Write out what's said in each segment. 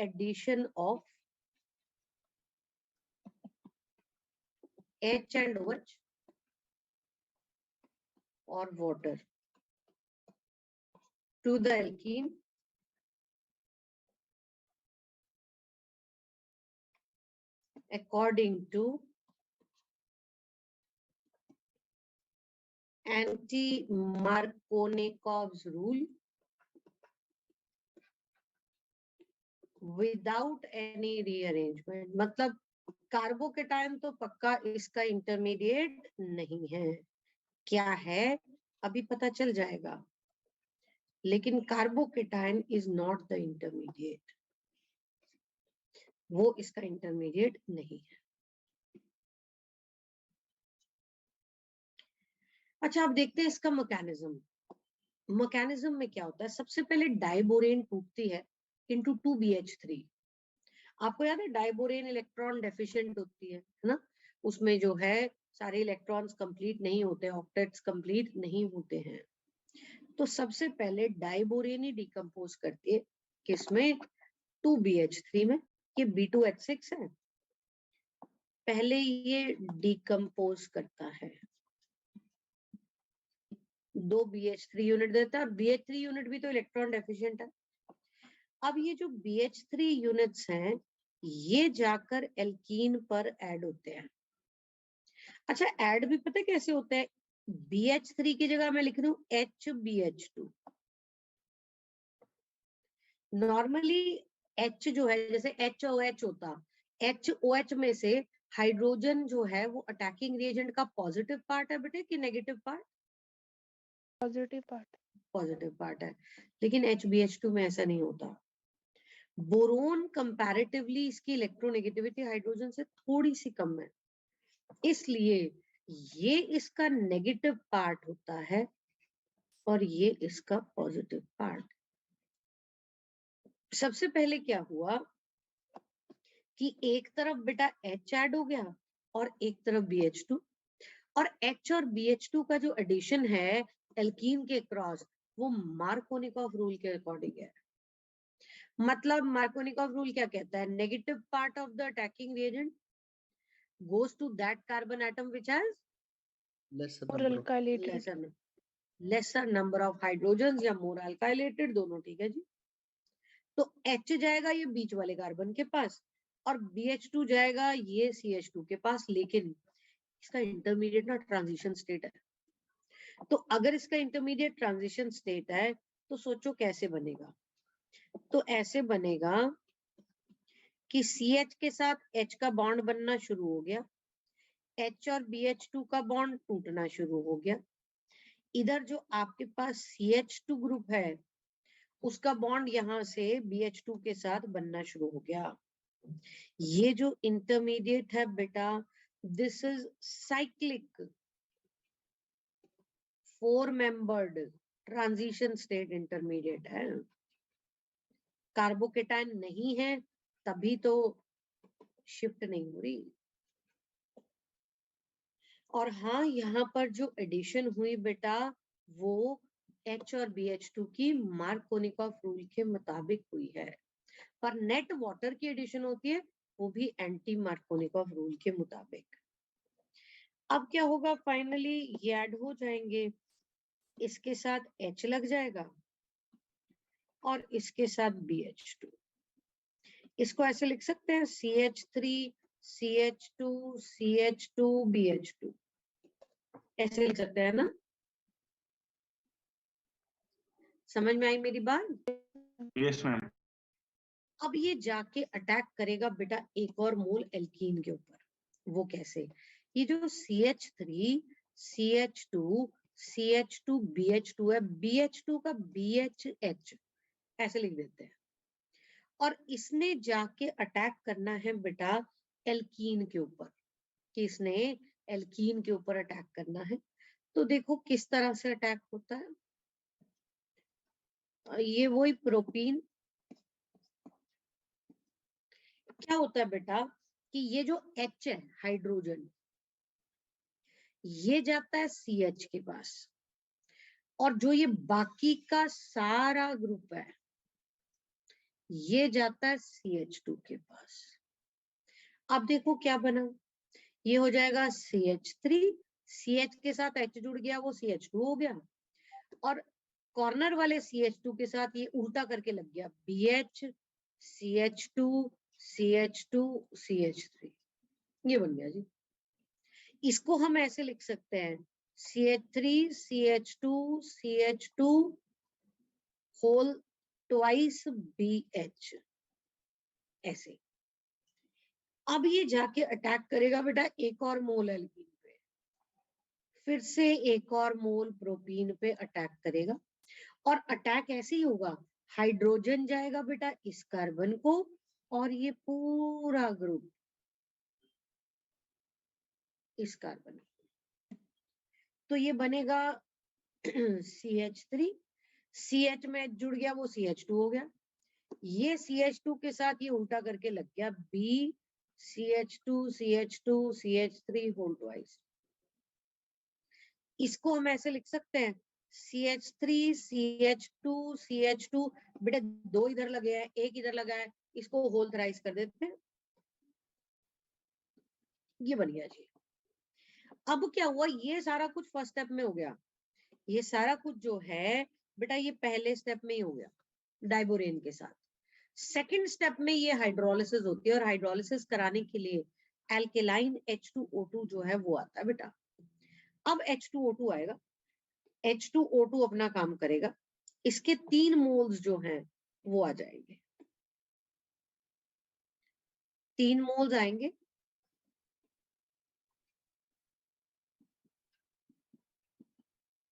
addition of H and OH or water to the alkene according to anti-Markovnikov's rule without any rearrangement. मतलब carbocation तो पक्का इसका intermediate नहीं है, क्या है अभी पता चल जाएगा, लेकिन carbocation is not the intermediate, वो इसका इंटरमीडिएट नहीं है। अच्छा, अब देखते हैं इसका मैकेनिज्म। मैकेनिज्म में क्या होता है, सबसे पहले डाइबोरेन टूटती है इनटू 2BH3। आपको याद है डाइबोरेन इलेक्ट्रॉन डेफिशिएंट होती है ना, उसमें जो है सारे इलेक्ट्रॉन्स कंप्लीट नहीं होते, ऑक्टेट्स कंप्लीट नहीं होते हैं। तो सबसे पहले डाइबोरेन ही डिकम्पोज करती है किसमें, 2BH3 में। ये B2H6 है, पहले ये डिकम्पोज करता है, 2 BH3 यूनिट देता है, और BH3 यूनिट भी तो इलेक्ट्रॉन डेफिशिएंट है। अब ये जो BH3 यूनिट्स हैं ये जाकर एल्कीन पर ऐड होते हैं। अच्छा, ऐड भी पता है कैसे होता है, BH3 की जगह मैं लिख दूं HBH2। नॉर्मली H जो है, जैसे HOH होता, HOH में से हाइड्रोजन जो है वो अटैकिंग रिएजेंट का पॉजिटिव पार्ट है बेटे कि negative part? Positive part. Positive part है, लेकिन HBH2 में ऐसा नहीं होता। बोरोन कंपैरेटिवली इसकी इलेक्ट्रोनेगेटिविटी हाइड्रोजन से थोड़ी सी कम है, इसलिए ये इसका नेगेटिव पार्ट होता है और ये इसका पॉजिटिव पार्ट। सबसे पहले क्या हुआ कि एक तरफ बेटा H ऐड हो गया और एक तरफ BH2, और H और BH2 का जो एडिशन है एल्कीन के क्रॉस, वो मार्कोनिकॉफ रूल के अकॉर्डिंग है। मतलब मार्कोनिकॉफ रूल क्या कहता है, negative part of the attacking reagent goes to that carbon atom which has lesser number of hydrogens या more alkylated, दोनों ठीक है जी। तो H जाएगा ये बीच वाले कार्बन के पास और BH2 जाएगा ये CH2 के पास, लेकिन इसका इंटरमीडिएट ना ट्रांजिशन स्टेट है। तो अगर इसका इंटरमीडिएट ट्रांजिशन स्टेट है तो सोचो कैसे बनेगा। तो ऐसे बनेगा कि CH के साथ H का बॉन्ड बनना शुरू हो गया, H और BH2 का बॉन्ड टूटना शुरू हो गया। इधर जो आपके पास CH2 ग्रुप है उसका बॉन्ड यहां से BH2 के साथ बनना शुरू हो गया। ये जो इंटरमीडिएट है बेटा, this is cyclic 4 membered transition state intermediate है। कार्बोकेटायन नहीं है तभी तो शिफ्ट नहीं हो रही। और हाँ, यहाँ पर जो एडिशन हुई बेटा वो H और BH2 की मार्कोनिकॉफ रूल के मुताबिक हुई है, पर नेट वाटर की एडिशन होती है वो भी एंटी मार्कोनिकॉफ रूल के मुताबिक। अब क्या होगा, फाइनली ये ऐड हो जाएंगे, इसके साथ H लग जाएगा और इसके साथ BH2। इसको ऐसे लिख सकते हैं CH3 CH2 CH2 BH2, ऐसे लिख सकते हैं ना। समझ में आई मेरी बात? Yes ma'am. अब ये जाके अटैक करेगा बेटा एक और मोल एल्कीन के ऊपर। वो कैसे, ये जो CH3 CH2 CH2 BH2 है, BH2 का BHH ऐसे लिख देते हैं, और इसने जाके अटैक करना है बेटा एल्कीन के ऊपर, कि इसने एल्कीन के ऊपर अटैक करना है। तो देखो किस तरह से अटैक होता है। ये वही प्रोपीन, क्या होता है बेटा कि ये जो H है हाइड्रोजन, ये जाता है CH के पास, और जो ये बाकी का सारा ग्रुप है ये जाता है CH2 के पास। अब देखो क्या बना, ये हो जाएगा CH3, CH के साथ H जुड़ गया, वो CH2 हो गया, और कॉर्नर वाले CH2 के साथ ये उल्टा करके लग गया BH, CH2, CH2, CH3, ये बन गया जी। इसको हम ऐसे लिख सकते हैं CH3, CH2, CH2 whole twice BH, ऐसे। अब ये जाके अटैक करेगा बेटा एक और मोल एल्कीन पे, फिर से एक और मोल प्रोपीन पे अटैक करेगा, और अटैक ऐसे ही होगा, हाइड्रोजन जाएगा बेटा इस कार्बन को, और ये पूरा ग्रुप इस कार्बन, तो ये बनेगा CH3, CH में जुड़ गया वो CH2 हो गया, ये CH2 के साथ ये उल्टा करके लग गया B, CH2, CH2, CH3 whole twice. इसको हम ऐसे लिख सकते हैं CH3, CH2, CH2, बेटा दो इधर लगे हैं, एक इधर लगा है, इसको होल थ्राइस कर देते हैं, ये बन गया जी। अब क्या हुआ, ये सारा कुछ फर्स्ट स्टेप में हो गया, ये सारा कुछ जो है बेटा ये पहले स्टेप में ही हो गया डाइबोरेन के साथ। सेकंड स्टेप में ये हाइड्रोलिसिस होती है, और हाइड्रोलिसिस कराने के लिए एल्केलाइन H2O2 जो है वो आता है बेटा। अब H2O2 आएगा, H2O2 अपना काम करेगा, इसके 3 मोल्स जो हैं वो आ जाएंगे, 3 मोल्स आएंगे,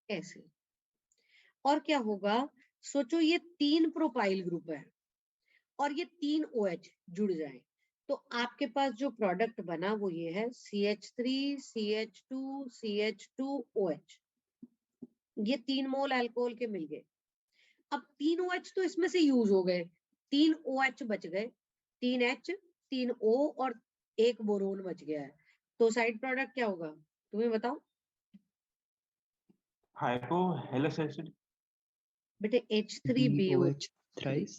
ऐसे। और क्या होगा, सोचो ये 3 प्रोपाइल ग्रुप है और ये 3 OH जुड़ जाए, तो आपके पास जो प्रोडक्ट बना वो ये है CH3, CH2, CH2OH, ये 3 मोल अल्कोहल के मिल गए। अब 3 OH तो इसमें से यूज हो गए, 3 OH बच गए, 3 H, 3 O और एक बोरोन बच गया है, तो साइड प्रोडक्ट क्या होगा तुम्हें बताओ हाइपोहेलस एसिड, बेटे H3BO3, thrice.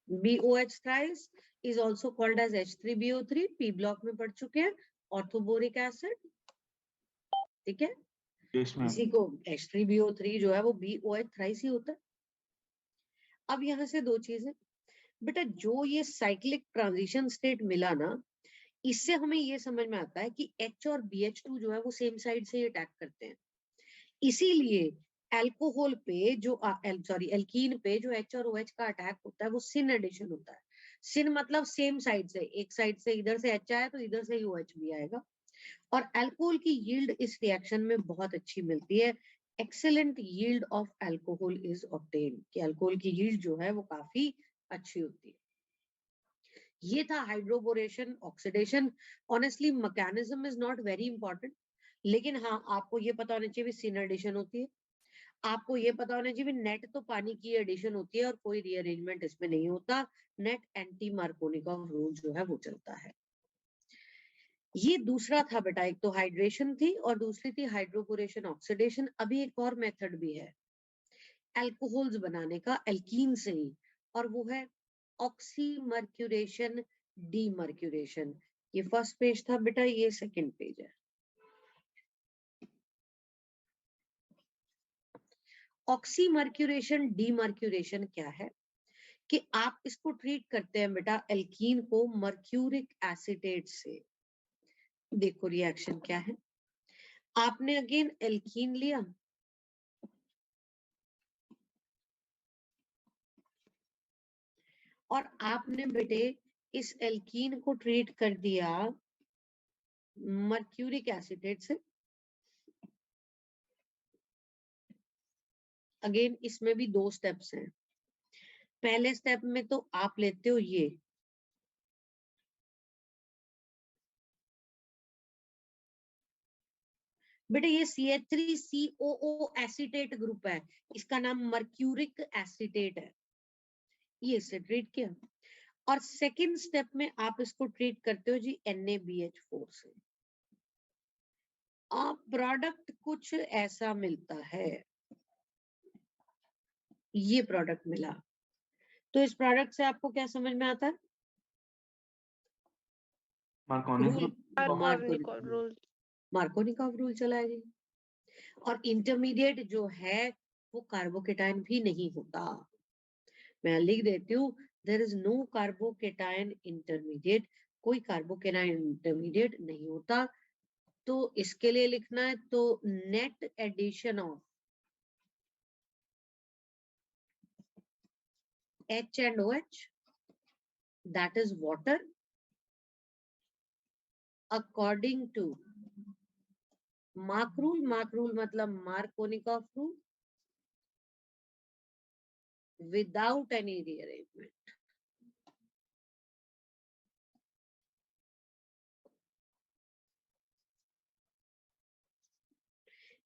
BOH thrice is also called as H3BO3, P block में पढ़ चुके हैं, ऑर्थोबोरिक एसिड, ठीक है, इसी को H3BO3 जो है वो BOH थ्राइस ही होता है। अब यहाँ से दो चीजें बेटा, जो ये साइक्लिक ट्रांजिशन स्टेट मिला ना, इससे हमें ये समझ में आता है कि H और BH2 जो है वो सेम साइड से अटैक करते हैं, इसीलिए एल्कोहल पे जो सॉरी एल्कीन पे जो H और OH का अटैक होता है वो सिन एडिशन होता है। सिन मतलब सेम साइड से, एक साइड से इधर से H आया तो इधर से ही OH भी आएगा, और अल्कोहल की यील्ड इस रिएक्शन में बहुत अच्छी मिलती है। Excellent yield of alcohol is obtained, कि अल्कोहल की यील्ड जो है वो काफी अच्छी होती है। ये था hydroboration oxidation. Honestly mechanism is not very important, लेकिन हाँ आपको ये पता होना चाहिए सिन एडिशन होती है, आपको ये पता होना चाहिए नेट तो पानी की एडिशन होती है और कोई रीअरेंजमेंट इसमें नहीं होता, नेट एंटी मार्कोनिकॉफ रूल जो है वो चलता है। ये दूसरा था बेटा, एक तो हाइड्रेशन थी और दूसरी थी हाइड्रोबोरेशन ऑक्सीडेशन। अभी एक और मेथड भी है अल्कोहल्स बनाने का एल्कीन से ही, और वो है ऑक्सीमर्क्यूरेशन डीमर्क्यूरेशन। ये फर्स्ट पेज था बेटा, ये सेकंड पेज है। ऑक्सीमर्क्यूरेशन डीमर्क्यूरेशन क्या है कि आप इसको ट्रीट करते हैं बेटा एल्कीन को मर्क्यूरिक एसिटेट से। देखो रिएक्शन क्या है, आपने अगेन एल्कीन लिया, और आपने बेटे इस एल्कीन को ट्रीट कर दिया मर्क्यूरिक एसिटेट से। अगेन इसमें भी दो स्टेप्स हैं, पहले स्टेप में तो आप लेते हो ये, बेटे ये CH3COO एसिटेट ग्रुप है, इसका नाम मर्क्यूरिक एसिटेट है, ये इससे ट्रीट किया। और सेकंड स्टेप में आप इसको ट्रीट करते हो जी NaBH4 से। आप प्रोडक्ट कुछ ऐसा मिलता है, ये प्रोडक्ट मिला, तो इस प्रोडक्ट से आपको क्या समझ में आता है? Marconi rule Markovnikov rule. Markovnikov rule चलाया जी। और इंटरमीडिएट जो है वो कार्बोकेटाइन भी नहीं होता। मैं लिख देती हूँ, there is no carbocation intermediate, कोई कार्बोकेटाइन इंटरमीडिएट नहीं होता। तो इसके लिए लिखना है तो net addition of H and OH, that is water, according to Mark rule मतलब Markovnikov rule, without any rearrangement.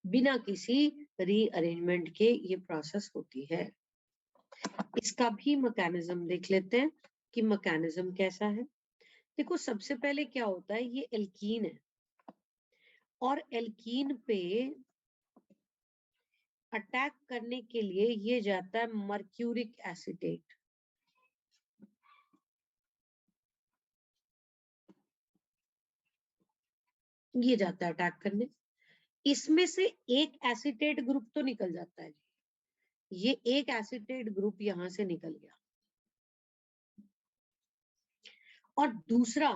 बिना किसी रीअरेंजमेंट के ये प्रोसेस होती है। इसका भी मैकेनिज्म देख लेते हैं कि मैकेनिज्म कैसा है। देखो सबसे पहले क्या होता है, ये एल्कीन है और एल्कीन पे अटैक करने के लिए ये जाता है मर्क्यूरिक एसिटेट। ये जाता है अटैक करने, इसमें से एक एसिटेट ग्रुप तो निकल जाता है, ये एक एसिटेट ग्रुप यहां से निकल गया। और दूसरा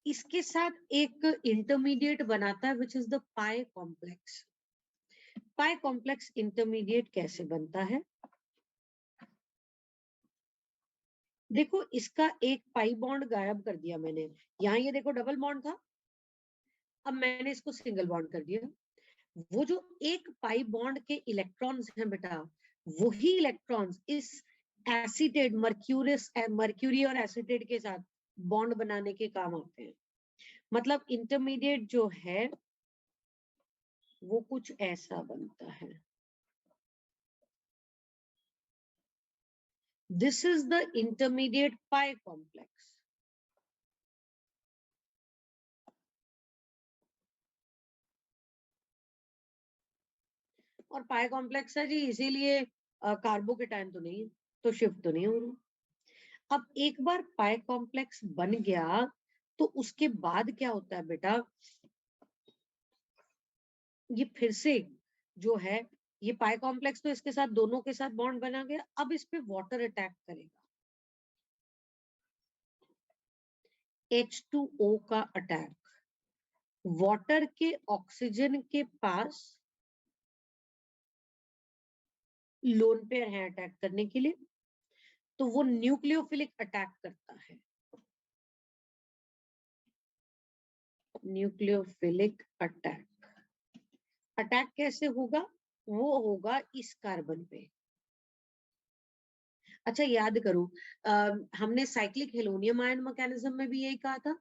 इसके साथ एक इंटरमीडिएट बनाता है which is the pi complex. Pi complex intermediate कैसे बनता है, देखो इसका एक पाई बॉन्ड गायब कर दिया मैंने, यहाँ ये देखो डबल बॉन्ड था, अब मैंने इसको सिंगल बॉन्ड कर दिया। वो जो एक पाई बॉन्ड के इलेक्ट्रॉन्स हैं बेटा, वही इलेक्ट्रॉन्स इस एसिटेट मर्क्यूरी और एसिटेट के साथ बॉन्ड बनाने के काम आते हैं। मतलब इंटरमीडिएट जो है वो कुछ ऐसा बनता है। This is the intermediate pi complex. और पाई कॉम्प्लेक्स है जी, इसीलिए कार्बोकेटाइन तो नहीं है, तो शिफ्ट तो नहीं हो रही। अब एक बार पाई कॉम्प्लेक्स बन गया तो उसके बाद क्या होता है बेटा, ये फिर से जो है ये पाई कॉम्प्लेक्स तो इसके साथ दोनों के साथ बॉन्ड बना गया, अब इस पे वाटर अटैक करेगा, H2O का अटैक। वाटर के ऑक्सीजन के पास लोन पेयर है अटैक करने के लिए, तो वो न्यूक्लियोफिलिक अटैक करता है। न्यूक्लियोफिलिक अटैक, अटैक कैसे होगा, वो होगा इस कार्बन पे। अच्छा याद करो, हमने साइक्लिक हेलोनियम आयन मैकेनिज्म में भी यही कहा था,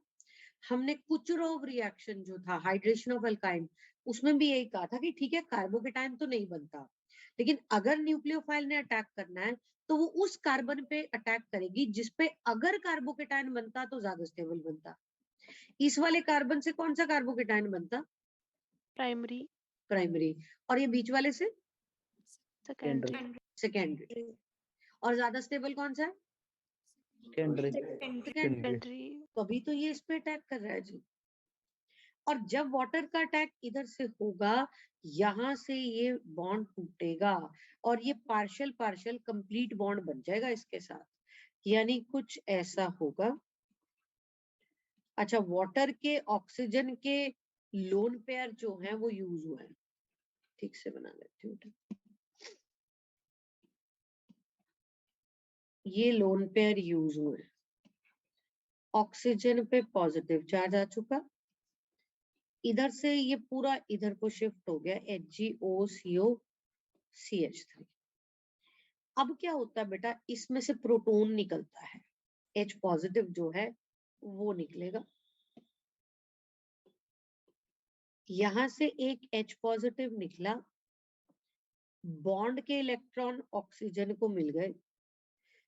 हमने कुचरोव रिएक्शन जो था हाइड्रेशन ऑफ अल्काइन, उसमें भी यही कहा था कि ठीक है कार्बोकेटाइन तो नहीं बनता, लेकिन अगर न्यूक्लियोफाइल ने अटैक करना है तो वो उस कार्बन पे अटैक करेगी जिसपे अगर कार्बोकेटाइन बनता तो ज्यादा स्टेबल बनता। इस वाले कार्बन से कौन सा कार्बोकेटाइन बनता, Primary. प्राइमरी, और ये बीच वाले से Secondary. सेकेंडरी। और ज्यादा स्टेबल कौन सा है, सेकेंडरी। Secondary. तभी तो ये इस पे अटैक कर रहा है जी। और जब वाटर का अटैक इधर से होगा, यहां से ये बॉन्ड टूटेगा और ये पार्शियल पार्शियल कंप्लीट बॉन्ड बन जाएगा इसके साथ, यानी कुछ ऐसा होगा। अच्छा वाटर के ऑक्सीजन के लोन पेयर जो है वो यूज हुआ है, ठीक से बना लेती हूँ। ये लोन पेयर यूज हुए, ऑक्सीजन पे पॉजिटिव चार्ज आ चुका, इधर से ये पूरा इधर को शिफ्ट हो गया HgOCO CH3। अब क्या होता है बेटा, इसमें से प्रोटॉन निकलता है, H पॉजिटिव जो है वो निकलेगा, यहां से एक H पॉजिटिव निकला, बॉन्ड के इलेक्ट्रॉन ऑक्सीजन को मिल गए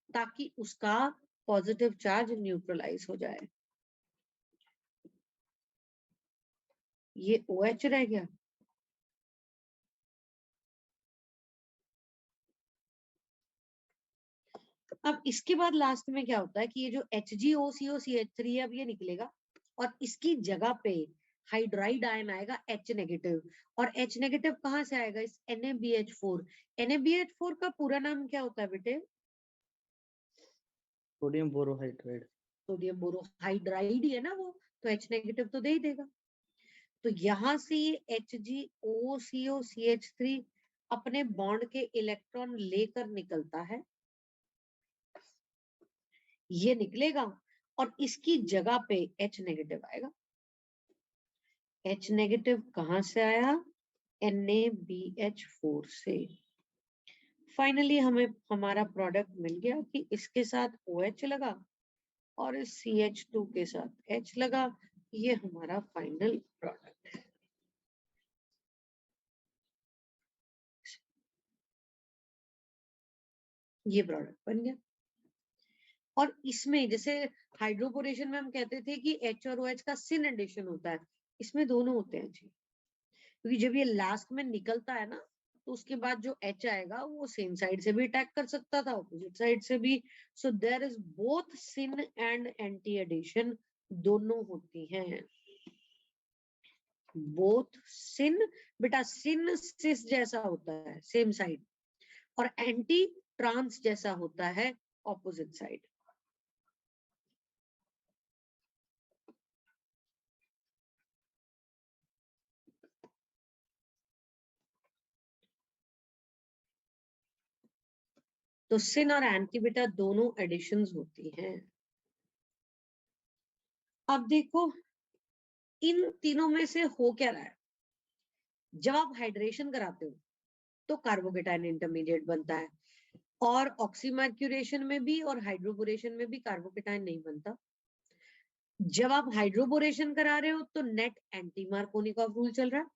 ताकि उसका पॉजिटिव चार्ज न्यूट्रलाइज हो जाए, ये OH रह गया। अब इसके बाद लास्ट में क्या होता है कि ये जो HgOCOCH3 है अब ये निकलेगा और इसकी जगह पे हाइड्राइड आयन आएगा H नेगेटिव। और H नेगेटिव कहाँ से आएगा? इस NaBH4। NaBH4 का पूरा नाम क्या होता है बेटे? Sodium borohydride. सोडियम बोरोहाइड्राइड ही है ना वो, तो H नेगेटिव तो दे ही देगा। तो यहां से ये HgOCOCH3 अपने बॉन्ड के इलेक्ट्रॉन लेकर निकलता है, ये निकलेगा और इसकी जगह पे H नेगेटिव आएगा। H नेगेटिव कहां से आया? NaBH4 से। फाइनली हमें हमारा प्रोडक्ट मिल गया कि इसके साथ OH लगा और इस CH2 के साथ H लगा। ये हमारा फाइनल प्रोडक्ट है। ये प्रोडक्ट बन गया। और इसमें जैसे हाइड्रोपोरेशन में हम कहते थे कि H और OH का सिन एडिशन होता है, इसमें दोनों होते हैं जी। क्योंकि जब ये लास्ट में निकलता है ना तो उसके बाद जो H आएगा वो सेम साइड से भी अटैक कर सकता था, ऑपोजिट साइड से भी। So there is both syn and anti addition, दोनों होती हैं। बोथ सिन, बेटा सिन सिस जैसा होता है सेम साइड, और एंटी ट्रांस जैसा होता है ऑपोजिट साइड। तो सिन और एंटी बेटा दोनों एडिशंस होती हैं। अब देखो इन तीनों में से हो क्या रहा है। जब आप हाइड्रेशन कराते हो तो कार्बोकेटाइन इंटरमीडिएट बनता है, और ऑक्सीमर्क्यूरेशन में भी और हाइड्रोबोरेशन में भी कार्बोकेटाइन नहीं बनता। जब आप हाइड्रोबोरेशन करा रहे हो तो नेट एंटी मार्कोनिकॉफ रूल चल रहा है।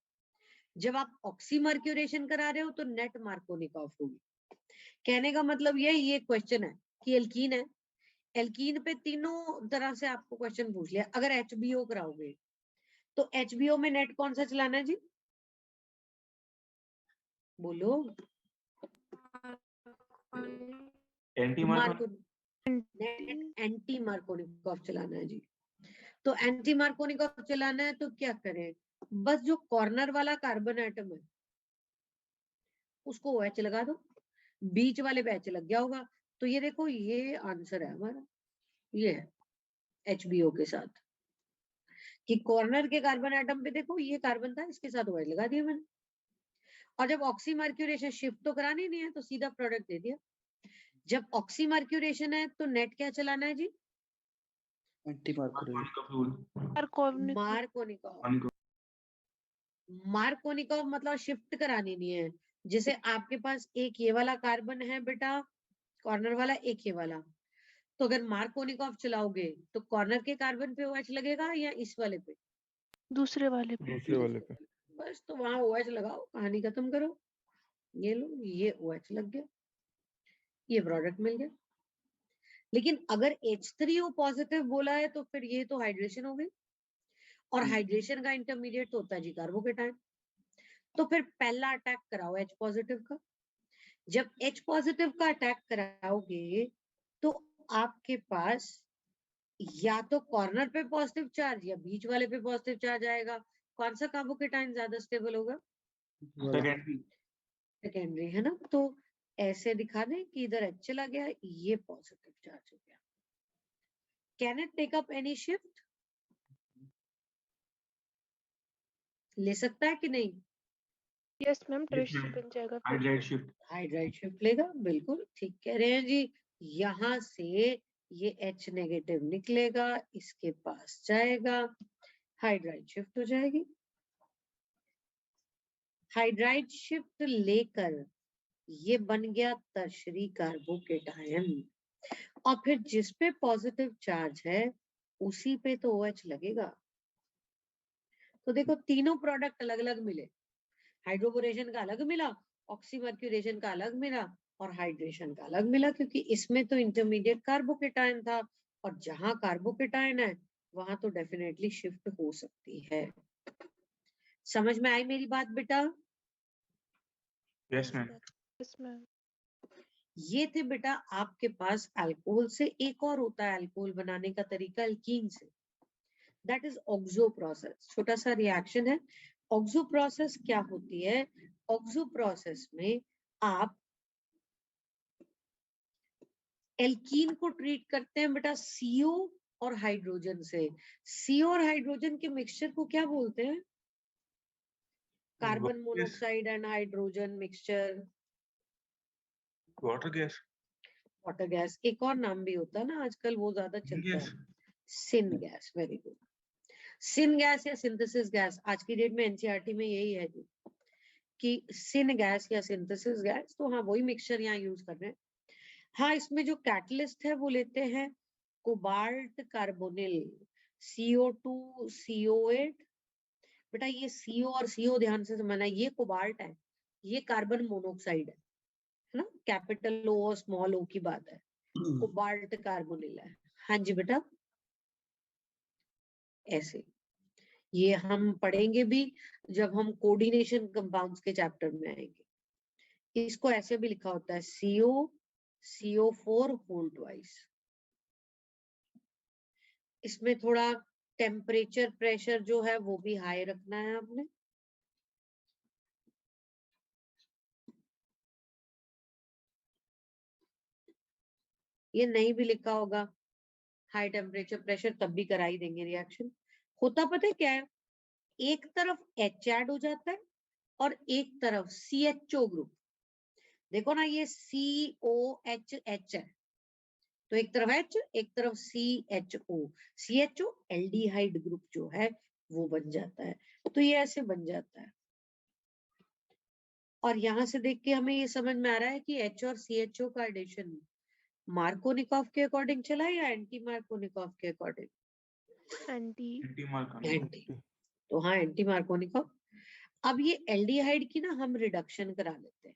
जब आप ऑक्सीमर्क्यूरेशन करा रहे हो तो नेट मार्कोनिकॉफ रूल। कहने का मतलब ये क्वेश्चन है कि एल्कीन है, एल्कीन पे तीनों तरह से आपको क्वेश्चन पूछ लिया। अगर HBO कराओगे तो HBO में नेट कौन सा चलाना है जी? बोलो। एंटी एंटी मार्कोनिकॉफ चलाना है जी। तो एंटी मार्कोनिकॉफ चलाना है तो क्या करें? बस जो कॉर्नर वाला कार्बन एटम है उसको OH लगा दो, बीच वाले पे H लग गया होगा। तो ये देखो ये आंसर है हमारा, ये है HBO के साथ कि कॉर्नर के कार्बन एटम पे देखो ये कार्बन था, इसके साथ OH लगा दिया मैंने। और जब ऑक्सीमर्क्यूरेशन शिफ्ट तो करानी नहीं है तो सीधा प्रोडक्ट दे दिया। जब ऑक्सीमर्क्यूरेशन है तो नेट क्या चलाना है जी? Anti Markovnikov. मार्कोनिकॉफ मतलब शिफ्ट करानी नहीं है। जैसे आपके पास एक ये वाला कार्बन है बेटा, कॉर्नर वाला, एक ये वाला, तो अगर मार्कोनिकॉफ चलाओगे तो कॉर्नर के कार्बन पे OH लगेगा या इस वाले पे? दूसरे वाले पे। दूसरे वाले पे। बस तो वहां OH लगाओ, कहानी खत्म करो। ये लो, ये OH लग गया, ये प्रोडक्ट मिल गया। लेकिन अगर H3O पॉजिटिव बोला है तो फिर ये तो हाइड्रेशन हो गई, और हाइड्रेशन का इंटरमीडिएट तो होता है जी कार्बोकेटाइन। तो फिर पहला अटैक कराओ H पॉजिटिव का। जब H पॉजिटिव का अटैक कराओगे तो आपके पास या तो कॉर्नर पे पॉजिटिव चार्ज या बीच वाले पे पॉजिटिव चार्ज आएगा। कौन सा कार्बोकेटाइन ज्यादा स्टेबल होगा? सेकेंडरी है ना। तो ऐसे दिखा दें कि इधर H चला गया, ये पॉजिटिव चार्ज हो गया। Can it take up any shift? ले सकता है कि नहीं? यस मैम, ट्रेस बन जाएगा फिर। हाइड्राइड शिफ्ट लेगा, बिल्कुल ठीक कह रहे हैं जी। यहां से ये H नेगेटिव निकलेगा, इसके पास जाएगा, हाइड्राइड शिफ्ट हो जाएगी। हाइड्राइड शिफ्ट लेकर ये बन गया टर्शरी कार्बोकेटायन, और फिर जिस पे पॉजिटिव चार्ज है उसी पे तो OH लगेगा। तो देखो तीनों प्रोडक्ट अलग अलग मिले, हाइड्रोबोरेशन का अलग मिला, ऑक्सीमर्क्यूरेशन का अलग मिला, और हाइड्रेशन का अलग मिला, क्योंकि इसमें तो इंटरमीडिएट कार्बोकेटायन था, और जहां कार्बोकेटायन है वहां तो डेफिनेटली शिफ्ट हो सकती है। समझ में आई मेरी बात बेटा? Yes ma'am. Yes ma'am. ये थे बेटा आपके पास अल्कोहल से। एक और होता है अल्कोहल बनाने का तरीका एल्कीन से, दैट इज ऑक्सो प्रोसेस। छोटा सा रिएक्शन है। ऑक्सो प्रोसेस क्या होती है? ऑक्सो प्रोसेस में आप एल्कीन को ट्रीट करते हैं बेटा सीओ और हाइड्रोजन से। सीओ और हाइड्रोजन के मिक्सचर को क्या बोलते हैं? Carbon monoxide and hydrogen mixture, water gas, water gas. एक और नाम भी होता है ना आजकल, वो ज्यादा चलता है, syn gas. Very good. Syn gas या सिंथेसिस गैस, आज की डेट में एनसीईआरटी में यही है जी कि सिन गैस या सिंथेसिस गैस। तो हाँ, वही मिक्सचर यहाँ यूज कर रहे हैं। हाँ, इसमें जो कैटलिस्ट है वो लेते हैं कोबाल्ट कार्बोनिल, CO2 CO8। बेटा ये CO और CO ध्यान से समझना, ये कोबाल्ट है, ये कार्बन मोनोऑक्साइड है ना, कैपिटल O और स्मॉल O की बात है। कोबाल्ट कार्बोनिल है। हाँ जी बेटा, ऐसे ये हम पढ़ेंगे भी जब हम कोऑर्डिनेशन कंपाउंड्स के चैप्टर में आएंगे। इसको ऐसे भी लिखा होता है CO4 होल ट्वाइस। इसमें थोड़ा टेम्परेचर प्रेशर जो है वो भी हाई रखना है आपने। ये नहीं भी लिखा होगा हाई टेम्परेचर प्रेशर, तब भी करा ही देंगे रिएक्शन। होता पता है क्या है? एक तरफ H ऐड हो जाता है और एक तरफ CHO ग्रुप। देखो ना, ये COH H है, तो एक तरफ H एक तरफ CHO। CHO एल्डिहाइड ग्रुप जो है वो बन जाता है। तो ये ऐसे बन जाता है। और यहां से देख के हमें ये समझ में आ रहा है कि H और CHO का एडिशन मार्कोनिकॉफ के अकॉर्डिंग चला या एंटी मार्कोनिकॉफ के अकॉर्डिंग? एंटी। तो हाँ, एंटी मार्कोनिकॉफ। अब ये एल्डिहाइड की ना हम रिडक्शन करा लेते हैं।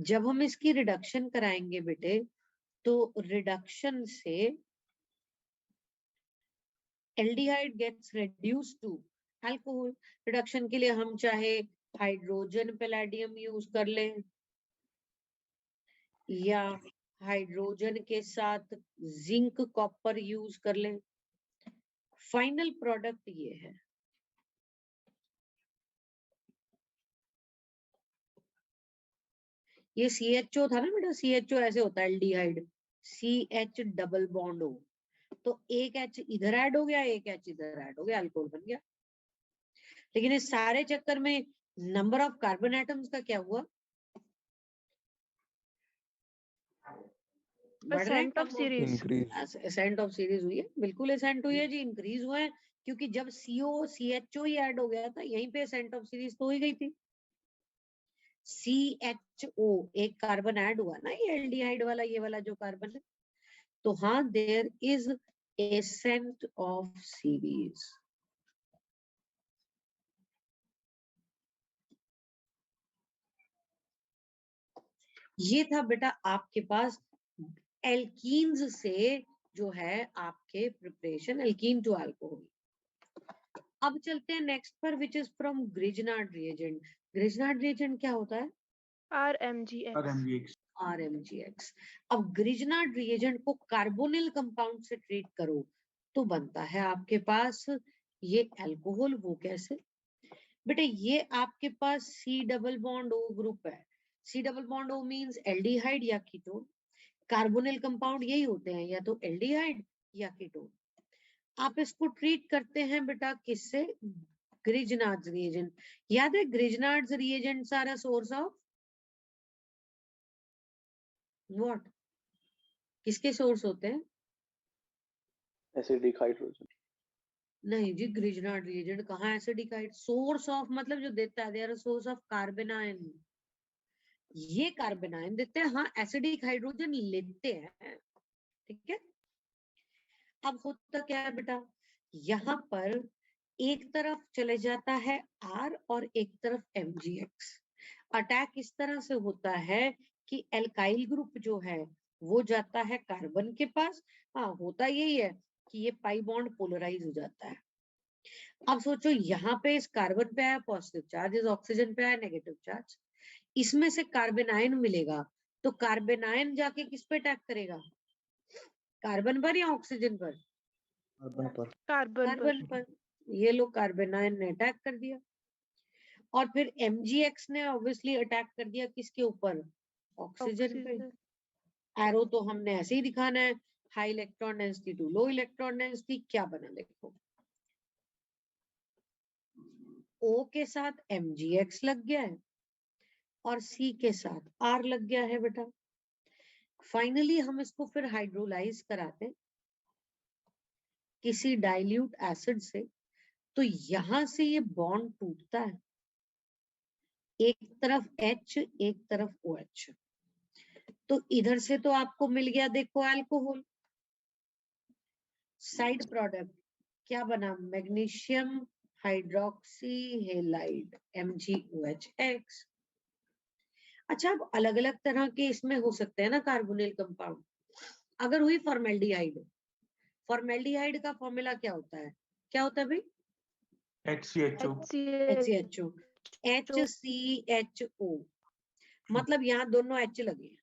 जब हम इसकी रिडक्शन कराएंगे बेटे, तो रिडक्शन से aldehyde gets reduce to alcohol. Reduction के लिए हम चाहे हाइड्रोजन पैलेडियम यूज कर लें या हाइड्रोजन के साथ जिंक कॉपर यूज कर लें। फाइनल प्रोडक्ट ये है। ये CHO था ना बेटा, CHO ऐसे होता है aldehyde, CH double bond O। तो एक H इधर ऐड हो गया, एक H इधर ऐड हो गया, अल्कोहल बन गया। लेकिन इस सारे चक्कर में नंबर ऑफ कार्बन एटम्स का क्या हुआ? बढ़ रहे हैं, कम एसेंट ऑफ सीरीज हुई है, बिल्कुल एसेंट हुई है जी, इंक्रीज हुए हैं। क्योंकि जब CO CHO ही ऐड हो गया था, यहीं पे एसेंट ऑफ सीरीज तो हो ही गई थी। CHO एक कार्बन ऐड हुआ ना, ये एल्डिहाइड वाला, ये वाला जो कार्बन है। तो हाँ, there is ascent of series. ये था बेटा आपके पास एल्कीन्स से जो है आपके प्रिपरेशन, एल्कीन टू अल्कोहल। अब चलते हैं नेक्स्ट पर, which is from Grignard reagent. Grignard reagent क्या होता है? RMGX। अब ग्रिजनार्ड रिएजेंट को कार्बोनिल कंपाउंड से ट्रीट करो तो बनता है आपके पास ये अल्कोहल। वो कैसे बेटे? ये आपके पास C double bond O group है। C double bond O means aldehyde या कीटोन। कार्बोनिल कंपाउंड यही होते हैं, या तो एल्डिहाइड या कीटोन। आप इसको ट्रीट करते हैं बेटा किससे? Grignard reagent. याद है Grignard reagents are a source of what? किसके सोर्स होते हैं? Acidic hydrogen. नहीं जी, ग्रिजनार्ड रिएजेंट कहाँ एसिडिक हाइड? सोर्स ऑफ मतलब जो देता है, they are source of carbon ion. ये कार्बन आयन देते हैं, हाँ एसिडिक हाइड्रोजन लेते हैं, ठीक है। अब होता क्या है बेटा, यहाँ पर एक तरफ चले जाता है R और एक तरफ MgX। अटैक इस तरह से होता है कि एल्काइल ग्रुप जो है वो जाता है कार्बन के पास। हाँ, होता यही है कि ये पाई बॉन्ड पोलराइज हो जाता है। अब सोचो, यहाँ पे इस कार्बन पे आया पॉजिटिव चार्ज, इस ऑक्सीजन पे आया नेगेटिव चार्ज। इसमें से कार्बन आयन मिलेगा तो कार्बेनायन जाके किस पे अटैक करेगा, कार्बन पर या ऑक्सीजन पर, कार्बन पर। कार्बन पर। ये लो कार्बेनायन ने अटैक कर दिया, और फिर MgX ने ऑब्वियसली अटैक कर दिया किसके ऊपर, ऑक्सीजन पे। एरो तो हमने ऐसे ही दिखाना है, high electron density to low electron density. क्या बना देखो, O के साथ MgX लग गया है और C के साथ R लग गया है बेटा। फाइनली हम इसको फिर हाइड्रोलाइज कराते हैं किसी डाइल्यूट एसिड से, तो यहां से ये बॉन्ड टूटता है, एक तरफ H एक तरफ OH। तो इधर से तो आपको मिल गया देखो अल्कोहल, साइड प्रोडक्ट क्या बना, मैग्नीशियम हाइड्रोक्सी हेलाइड MgOH। अच्छा, अब अलग अलग तरह के इसमें हो सकते हैं ना कार्बोनिल कंपाउंड। अगर हुई फॉर्मेल्डिहाइड, फॉर्मेल्डिहाइड का फॉर्मूला क्या होता है, क्या होता है भाई, HCHO। HCHO, HCHO। मतलब यहाँ दोनों H लगे हैं।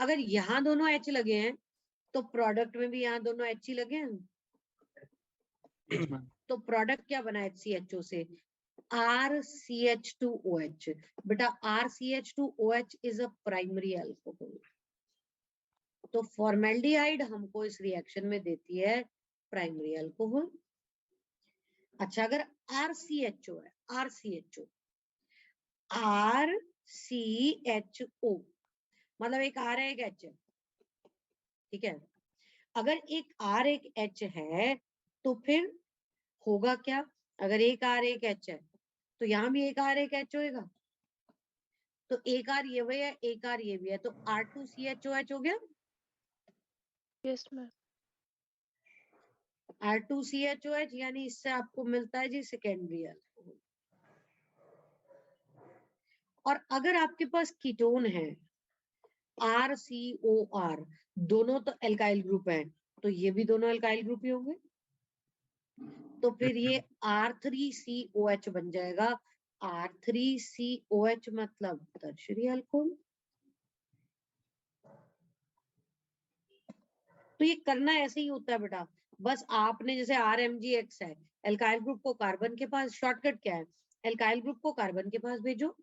अगर यहाँ दोनों H लगे हैं तो प्रोडक्ट में भी यहाँ दोनों H ही लगे हैं। तो प्रोडक्ट क्या बना HCHO से, RCH2OH। बेटा RCH2OH is a primary alcohol. तो फॉर्मेल्डिहाइड हमको इस रिएक्शन में देती है प्राइमरी अल्कोहल। अच्छा, अगर RCHO है, RCHO मतलब एक R है एक H है, ठीक है। अगर एक R एक H है तो फिर होगा क्या, अगर एक R एक H है तो यहाँ भी एक R एक H होएगा। तो एक R ये भी है, एक R ये भी है, तो R2CHOH हो गया। Yes ma'am. R2CHOH, यानी इससे आपको मिलता है जी सेकेंडरी अल्कोहल। और अगर आपके पास कीटोन है RCOR, दोनों तो एल्काइल ग्रुप है, तो ये भी दोनों एल्काइल ग्रुप ही होंगे। तो फिर ये R3COH बन जाएगा। R3COH मतलब टर्शियरी अल्कोहल। तो ये करना ऐसे ही होता है बेटा, बस आपने जैसे RMgX है, एल्काइल ग्रुप को कार्बन के पास, शॉर्टकट क्या है, एल्काइल ग्रुप को कार्बन के पास भेजो,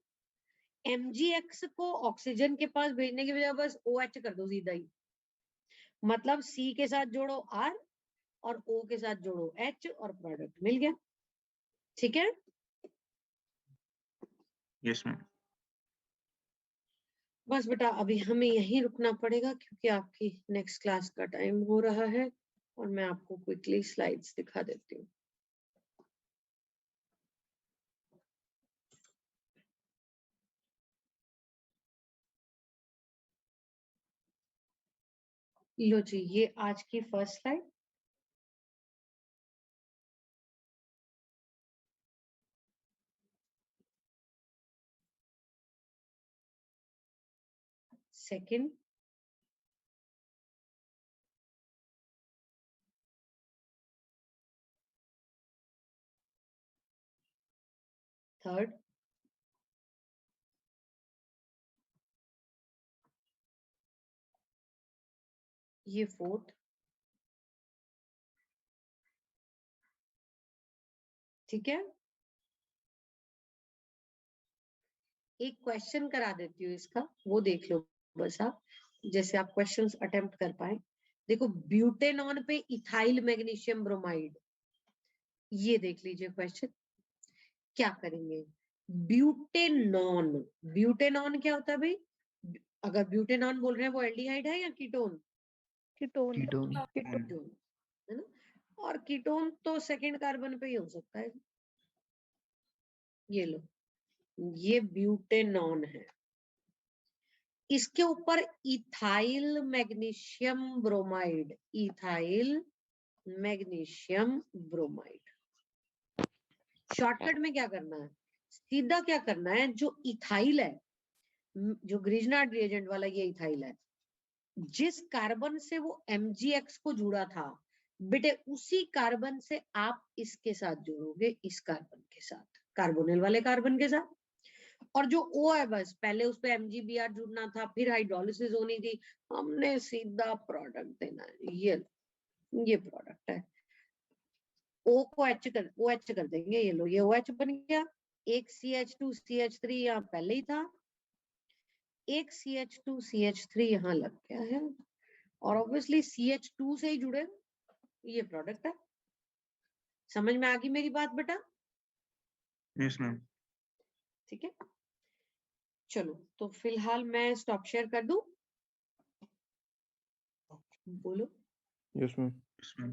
MgX को ऑक्सीजन के पास भेजने की बजाय बस OH कर दो सीधा ही। मतलब C के साथ जोड़ो R और O के साथ जोड़ो H और प्रोडक्ट मिल गया। ठीक है, यस मैम। बस बेटा अभी हमें यहीं रुकना पड़ेगा क्योंकि आपकी नेक्स्ट क्लास का टाइम हो रहा है, और मैं आपको क्विकली स्लाइड्स दिखा देती हूँ। लो जी, ये आज की फर्स्ट स्लाइड। सेकंड, थर्ड, ये फोर्थ। ठीक है, एक क्वेश्चन करा देती हूँ इसका, वो देख लो बस आप, जैसे आप क्वेश्चंस अटेम्प्ट कर पाए। देखो, ब्यूटेनॉन पे इथाइल मैग्नीशियम ब्रोमाइड, ये देख लीजिए क्वेश्चन। क्या करेंगे, ब्यूटेनॉन, ब्यूटेनॉन क्या होता है भाई, अगर ब्यूटेनॉन बोल रहे हैं वो एल्डिहाइड है या कीटोन, कीटोन। कीटोन। कीटोन है ना। और कीटोन तो सेकंड कार्बन पे ही हो सकता है। ये लो, ये ब्यूटेनॉन है, इसके ऊपर ethyl magnesium bromide, ethyl magnesium bromide. Shortcut में क्या करना है, सीधा क्या करना है, जो इथाइल है, जो ग्रिजनार्ड रिएजेंट वाला ये इथाइल है, जिस कार्बन से वो MgX को जुड़ा था बेटे, उसी कार्बन से आप इसके साथ जोड़ोगे, इस कार्बन के साथ, कार्बोनिल वाले कार्बन के साथ। और जो O है बस पहले उस पे MgBr जुड़ना था, फिर हाइड्रोलिसिस होनी थी, हमने सीधा प्रोडक्ट देना है। ये प्रोडक्ट है। O को OH कर देंगे, ये लो ये OH बन गया। एक CH2 CH3 यहाँ पहले ही था, एक CH2 CH3 यहाँ लग गया है, और ऑब्वियसली CH2 से ही जुड़े, ये प्रोडक्ट है। समझ में आ गई मेरी बात बेटा? Yes, ma'am. ठीक है, चलो तो फिलहाल मैं स्टॉप शेयर कर दूं, बोलो। Yes, ma'am. Yes, ma'am.